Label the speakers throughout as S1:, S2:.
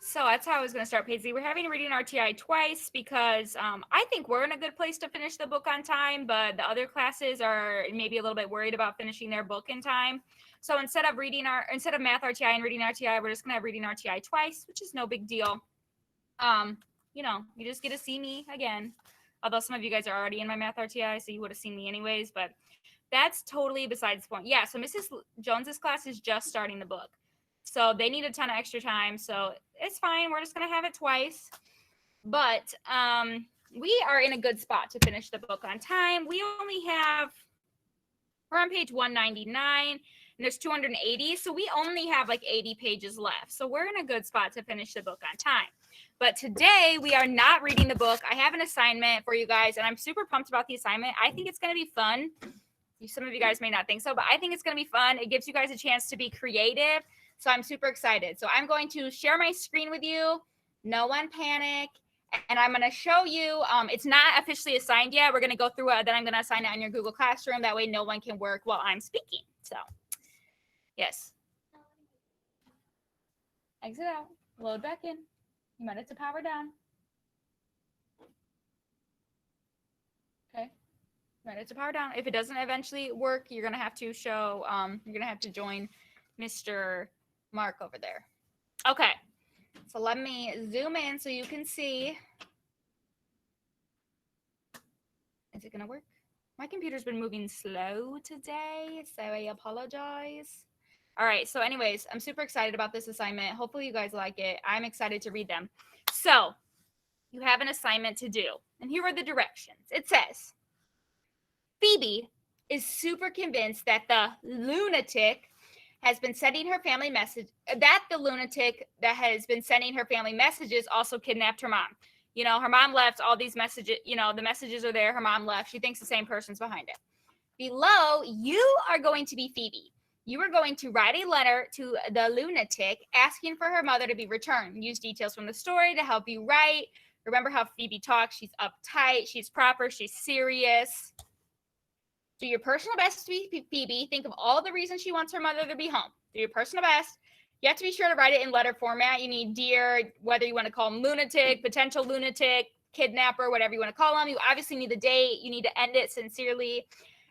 S1: So that's how I was going to start, Paisley. We're having reading RTI twice because I think we're in a good place to finish the book on time, but the other classes are maybe a little bit worried about finishing their book in time. So instead of math RTI and reading RTI, we're just going to have reading RTI twice, which is no big deal. You just get to see me again. Although some of you guys are already in my math RTI, so you would have seen me anyways, but that's totally besides the point. Yeah, so Mrs. Jones's class is just starting the book. So they need a ton of extra time. So it's fine. We're just going to have it twice. But we are in a good spot to finish the book on time. We're on page 199 and there's 280. So we only have like 80 pages left. So we're in a good spot to finish the book on time. But today we are not reading the book. I have an assignment for you guys and I'm super pumped about the assignment. I think it's going to be fun. Some of you guys may not think so, but I think it's going to be fun. It gives you guys a chance to be creative. So I'm super excited. So I'm going to share my screen with you. No one panic. And I'm going to show you. It's not officially assigned yet. We're going to go through it. Then I'm going to assign it on your Google Classroom. That way no one can work while I'm speaking. So, yes. Exit out. Load back in. You might have to power down. Okay. Right, to power down. If it doesn't eventually work, you're gonna have to show. You're gonna have to join Mr. Mark over there. Okay, so let me zoom in so you can see. Is it gonna work? My computer's been moving slow today, so I apologize. All right. So, anyways, I'm super excited about this assignment. Hopefully, you guys like it. I'm excited to read them. So, you have an assignment to do, and here are the directions. It says. Phoebe is super convinced that the lunatic has been sending her family messages also kidnapped her mom. You know, her mom left all these messages, the messages are there. Her mom left. She thinks the same person's behind it. Below, you are going to be Phoebe. You are going to write a letter to the lunatic asking for her mother to be returned. Use details from the story to help you write. Remember how Phoebe talks. She's uptight. She's proper. She's serious. Do your personal best to be Phoebe. Think of all the reasons she wants her mother to be home. Do your personal best. You have to be sure to write it in letter format. You need dear, whether you want to call him lunatic, potential lunatic, kidnapper, whatever you want to call him. You obviously need the date. You need to end it sincerely.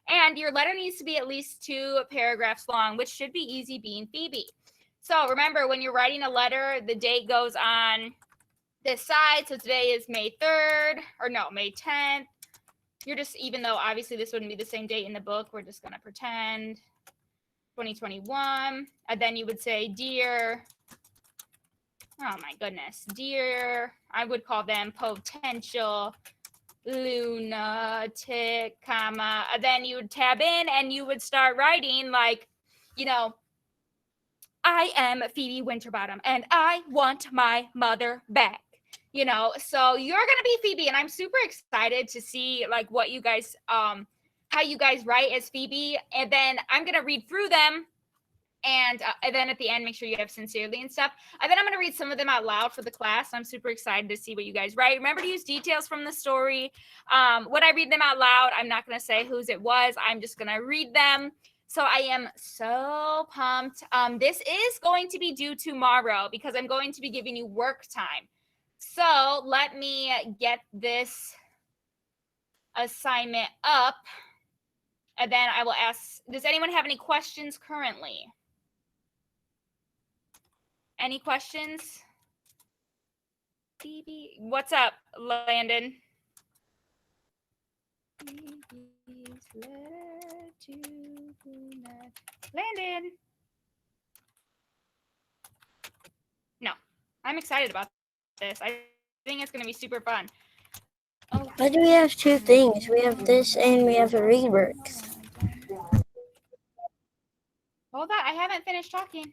S1: And your letter needs to be at least 2 paragraphs long, which should be easy being Phoebe. So remember, when you're writing a letter, the date goes on this side. So today is May 10th. You're just, even though obviously this wouldn't be the same date in the book, we're just going to pretend 2021. And then you would say, dear, oh my goodness, dear, I would call them potential lunatic, comma, and then you would tab in and you would start writing like, I am Phoebe Winterbottom and I want my mother back. So you're going to be Phoebe and I'm super excited to see like what you guys, how you guys write as Phoebe. And then I'm going to read through them. And then at the end, make sure you have sincerely and stuff. And then I'm going to read some of them out loud for the class. I'm super excited to see what you guys write. Remember to use details from the story. When I read them out loud, I'm not going to say whose it was. I'm just going to read them. So I am so pumped. This is going to be due tomorrow because I'm going to be giving you work time. So let me get this assignment up. And then I will ask, does anyone have any questions currently? Any questions? Phoebe, what's up, Landon? Phoebe's letter to Landon. No, I'm excited about this. I think it's going to be super fun.
S2: Oh. Why do we have 2 things? We have this and we have a readworks.
S1: Hold on, I haven't finished talking.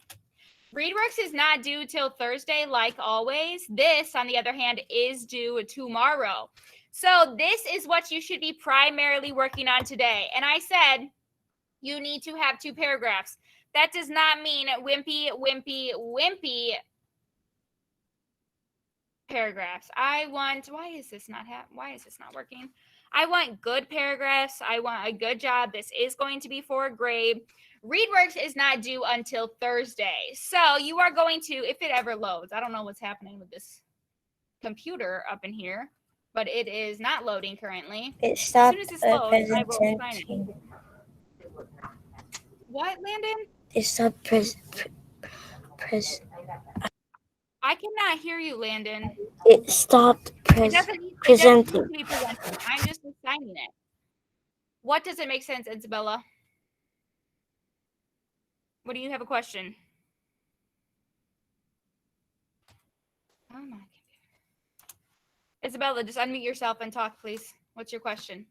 S1: ReadWorks is not due till Thursday, like always. This, on the other hand, is due tomorrow. So this is what you should be primarily working on today. And I said you need to have 2 paragraphs. That does not mean wimpy paragraphs. Why is this not working? I want good paragraphs. I want a good job. This is going to be for a grade. ReadWorks is not due until Thursday. So you are going to, if it ever loads, I don't know what's happening with this computer up in here, but it is not loading currently.
S2: It
S1: As
S2: stopped
S1: soon as this loads, I will sign it.
S2: presenting.
S1: What, Landon?
S2: It stopped
S1: I cannot hear you, Landon.
S2: It stopped
S1: It doesn't need
S2: presenting.
S1: to be presented. I'm just assigning it. What does it make sense, Isabella? What do you have a question? Oh my computer. Isabella, just unmute yourself and talk, please. What's your question?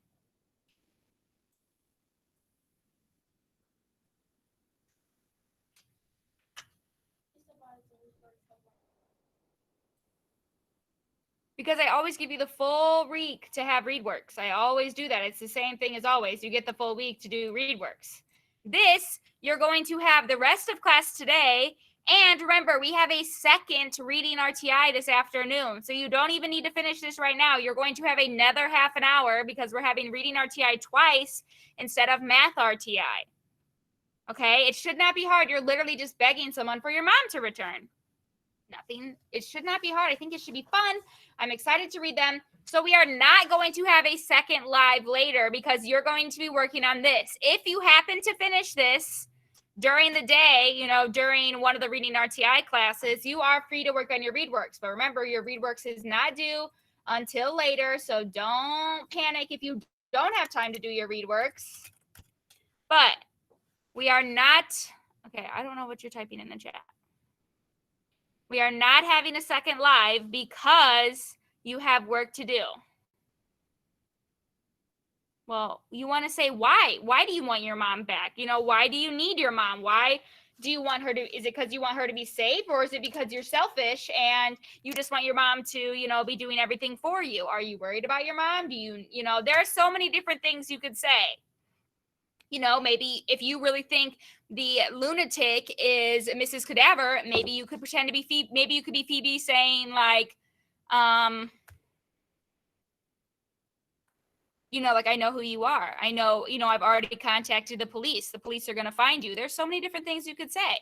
S1: Because I always give you the full week to have ReadWorks. I always do that. It's the same thing as always. You get the full week to do ReadWorks. This, you're going to have the rest of class today. And remember, we have a second reading RTI this afternoon. So you don't even need to finish this right now. You're going to have another half an hour because we're having reading RTI twice instead of math RTI. Okay? It should not be hard. You're literally just begging someone for your mom to return. Nothing. It should not be hard. I think it should be fun. I'm excited to read them. So we are not going to have a second live later because you're going to be working on this. If you happen to finish this during the day, you know, during one of the reading RTI classes, you are free to work on your ReadWorks. But remember, your ReadWorks is not due until later. So don't panic if you don't have time to do your ReadWorks. But we are not, okay, I don't know what you're typing in the chat. We are not having a second live because you have work to do. Well, you want to say why? Why do you want your mom back? You know, why do you need your mom? Why do you want her to, is it because you want her to be safe, or is it because you're selfish and you just want your mom to, you know, be doing everything for you? Are you worried about your mom? Do you, you know, there are so many different things you could say. You know, maybe if you really think the lunatic is Mrs. Cadaver, maybe you could pretend to be Phoebe. Maybe you could be Phoebe saying like, you know, like, I know who you are. I know, you know, I've already contacted the police. The police are going to find you. There's so many different things you could say.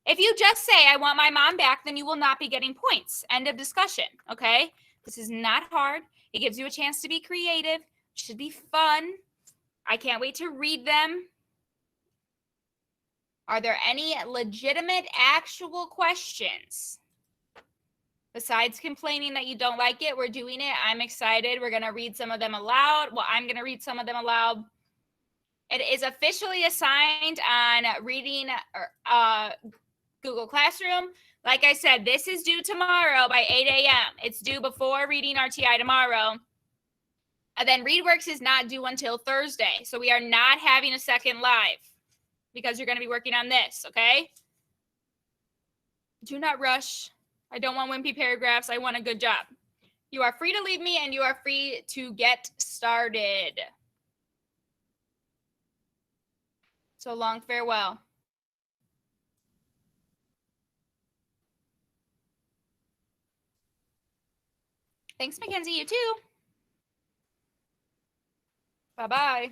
S1: If you just say, I want my mom back, then you will not be getting points. End of discussion. Okay. This is not hard. It gives you a chance to be creative. It should be fun. I can't wait to read them. Are there any legitimate, actual questions? Besides complaining that you don't like it, we're doing it. I'm excited. We're going to read some of them aloud. Well, I'm going to read some of them aloud. It is officially assigned on reading Google Classroom. Like I said, this is due tomorrow by 8 a.m. It's due before reading RTI tomorrow. And then ReadWorks is not due until Thursday. So we are not having a second live because you're going to be working on this, okay? Do not rush. I don't want wimpy paragraphs. I want a good job. You are free to leave me and you are free to get started. So long farewell. Thanks, Mackenzie. You too. Bye-bye.